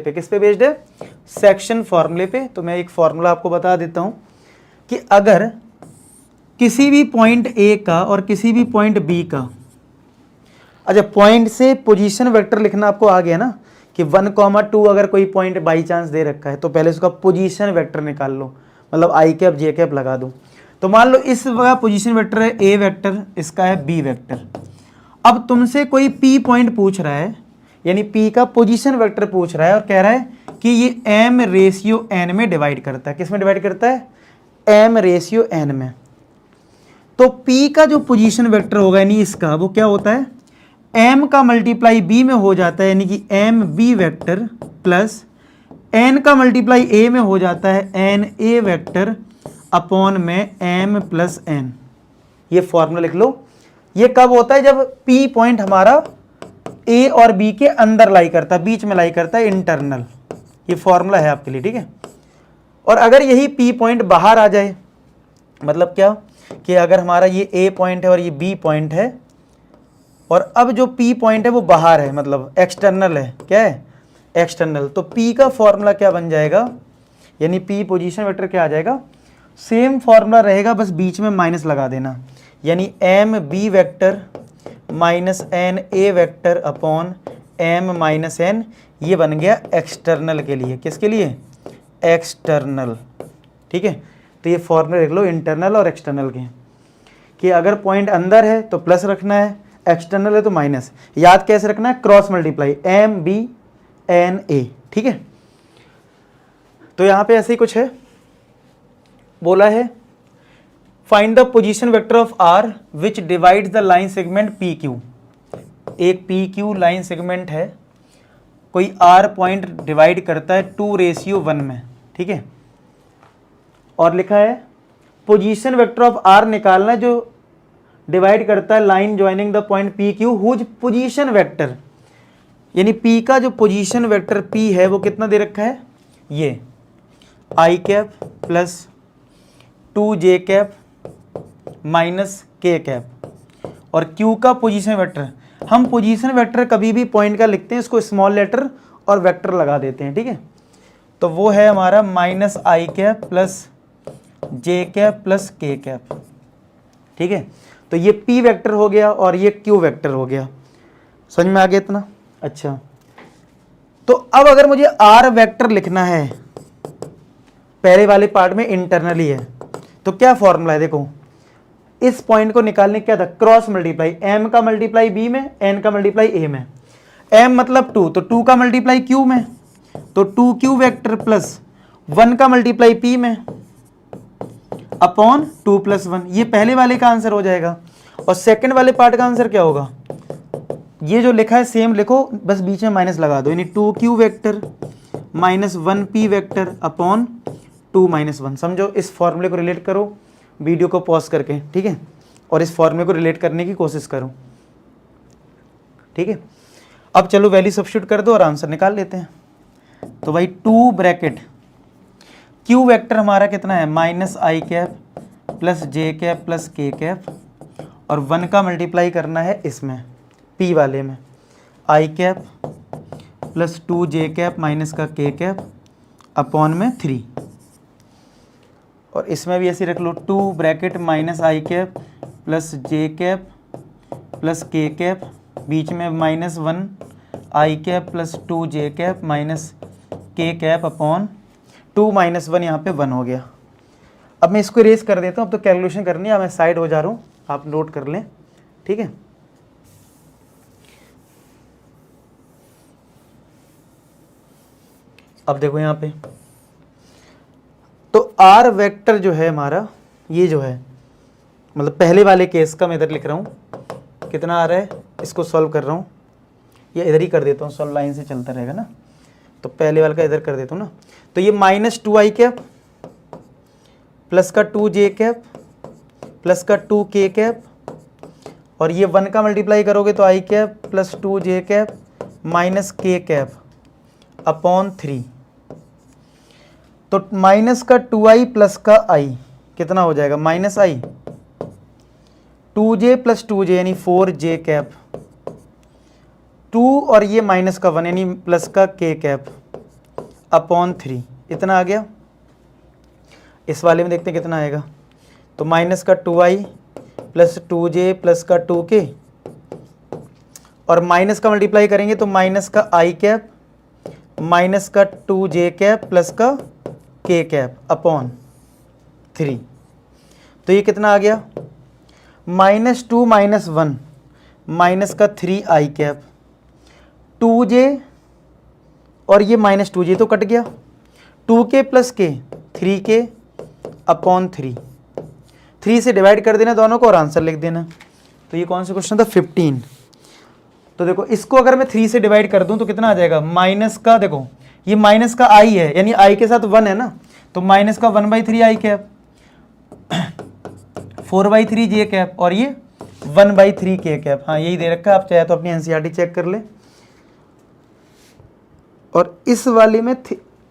पे, किस पे बेस्ड है? सेक्शन फॉर्मूले पे। तो मैं एक फॉर्मूला आपको बता देता हूं कि अगर किसी भी पॉइंट ए का और किसी भी पॉइंट बी का, अच्छा पॉइंट से पोजीशन वेक्टर लिखना आपको आ गया ना कि 1,2 अगर कोई पॉइंट बाई चांस दे रखा है तो पहले उसका पोजीशन वेक्टर निकाल लो, मतलब आई कैप जे कैप लगा दो। तो मान लो इस का पोजीशन वेक्टर है ए वेक्टर, इसका है बी वेक्टर। अब तुमसे कोई पी पॉइंट पूछ रहा है, यानी पी का पोजीशन वेक्टर पूछ रहा है और कह रहा है कि ये एम रेशियो एन में डिवाइड करता है। किस में डिवाइड करता है? एम रेशियो एन में। तो पी का जो पोजीशन वेक्टर होगा यानी इसका, वो क्या होता है? एम का मल्टीप्लाई बी में हो जाता है, यानी कि M B vector plus N का मल्टीप्लाई ए में हो जाता है एन ए वेक्टर अपॉन में एम प्लस एन। ये फॉर्मूला लिख लो। ये कब होता है? जब पी पॉइंट हमारा ए और बी के अंदर लाई करता है, बीच में लाई करता है, इंटरनल। ये फॉर्मूला है आपके लिए, ठीक है। और अगर यही पी पॉइंट बाहर आ जाए, मतलब क्या कि अगर हमारा ये ए पॉइंट है और ये बी पॉइंट है और अब जो पी पॉइंट है वो बाहर है, मतलब एक्सटर्नल है। क्या है? एक्सटर्नल। तो पी का फॉर्मूला क्या बन जाएगा? यानी पी पोजीशन वेक्टर क्या आ जाएगा? सेम फॉर्मूला रहेगा, बस बीच में माइनस लगा देना, यानी M B vector minus N A vector upon M minus N. ये बन गया एक्सटर्नल के लिए। किसके लिए? एक्सटर्नल, ठीक है। तो ये फॉर्मूला लिख लो इंटरनल और एक्सटर्नल के, कि अगर पॉइंट अंदर है तो प्लस रखना है, एक्सटर्नल है तो माइनस। याद कैसे रखना है? Cross multiply, M B N A, ठीक है। तो यहां पे ऐसे ही कुछ है, बोला है find the position vector of R which divides the line segment P Q. एक पी क्यू लाइन सेगमेंट है, कोई आर पॉइंट डिवाइड करता है 2:1 में, ठीक है। और लिखा है पोजीशन वेक्टर ऑफ आर निकालना जो डिवाइड करता है line joining the point P Q whose position vector, यानी पी का जो पोजीशन वेक्टर पी है वो कितना दे रखा है? ये I cap plus 2j cap minus K cap. और क्यू का पोजीशन वेक्टर, हम पोजीशन वेक्टर कभी भी पॉइंट का लिखते हैं इसको स्मॉल लेटर और वेक्टर लगा देते हैं, ठीक है। तो वो है हमारा minus I cap plus J cap plus K cap, ठीक है। तो ये पी वेक्टर हो गया और ये क्यू वेक्टर हो गया। समझ में आ गया इतना? अच्छा, तो अब अगर मुझे आर वेक्टर लिखना है, पहले वाले पार्ट में इंटरनली है, तो क्या फॉर्मूला है? देखो इस पॉइंट को निकालने क्या था? क्रॉस मल्टीप्लाई, एम का मल्टीप्लाई बी में, एन का मल्टीप्लाई ए में। एम मतलब 2, तो 2 का मल्टीप्लाई क्यू में, तो 2q वेक्टर प्लस 1 का मल्टीप्लाई पी में अपॉन 2 + 1। ये पहले वाले का आंसर हो जाएगा। और सेकंड वाले पार्ट का आंसर क्या होगा? ये जो लिखा है सेम लिखो, बस बीच में माइनस लगा दो, यानी 2q vector minus 1p vector upon 2 - 1। समझो, इस फॉर्मूले को रिलेट करो वीडियो को पॉज करके, ठीक है, और इस फॉर्मूले को रिलेट करने की कोशिश करो, ठीक है। अब चलो वैल्यू सब्स्टिट्यूट कर दो और आंसर निकाल लेते हैं। तो भाई 2 ब्रैकेट क्यू वेक्टर हमारा कितना है? Minus I cap plus J cap plus K cap, और 1 का मल्टीप्लाई करना है इसमें पी वाले में, I cap plus 2j cap minus का के कैप अपॉन में 3। और इसमें भी ऐसे रख लो 2 bracket minus I cap plus J cap plus K cap, बीच में -1 I cap plus 2j cap minus K cap upon 2 - 1, यहाँ पे 1 हो गया। अब मैं इसको इरेज कर देता हूँ, अब तो कैलकुलेशन करनी है, मैं साइड हो जा रहा हूँ, आप नोट कर लें, ठीक है। अब देखो यहाँ पे, तो आर वेक्टर जो है हमारा, ये जो है मतलब पहले वाले केस का मैं इधर लिख रहा हूँ, कितना आ रहा है इसको सॉल्व कर रहा हूँ, या इधर ही कर देता हूँ, सॉल्व लाइन से चलता रहेगा ना। तो पहले वाले का इधर कर देता हूँ ना। तो ये -2i कैप प्लस का 2j कैप प्लस का 2k कैप, और ये 1 का मल्टीप्लाई करोगे तो I cap plus 2j cap minus K cap upon 3। तो माइनस का 2i प्लस का i कितना हो जाएगा? -i, 2j प्लस 2j यानी 4j कैप, 2 और ये माइनस का 1 यानी प्लस का k कैप अपॉन 3, इतना आ गया। इस वाले में देखते हैं कितना आएगा, तो माइनस का 2i प्लस 2j प्लस का 2k, और माइनस का मल्टीप्लाई करेंगे तो माइनस का i कैप माइनस का 2j कैप प्लस का k कैप अपॉन 3। तो ये कितना आ गया, -2 - 1 माइनस का 3i कैप 2j, और ये -2j तो कट गया, 2k plus k 3k upon 3, 3 से डिवाइड कर देना दोनों को और आंसर लिख देना। तो ये कौन सा क्वेश्चन था, 15। तो देखो इसको अगर मैं 3 से डिवाइड कर दूं तो कितना आ जाएगा, माइनस का, देखो ये माइनस का i है, यानी i के साथ 1 है ना, तो माइनस का 1/3 i कैप 4/3 j कैप, और ये 1/3 k कैप। हाँ यही दे रखा है, आप चाहे तो अपनी एनसीईआरटी चेक कर ले। और इस वाले में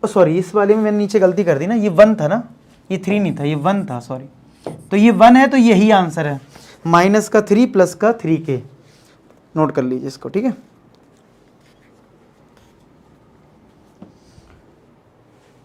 सॉरी, इस वाले में मैंने नीचे गलती कर दी ना, ये 1 था ना, ये 3 नहीं था, ये 1 था, सॉरी। तो ये 1 है, तो यही आंसर है, -3 प्लस का 3k। नोट कर लीजिए इसको, ठीक है।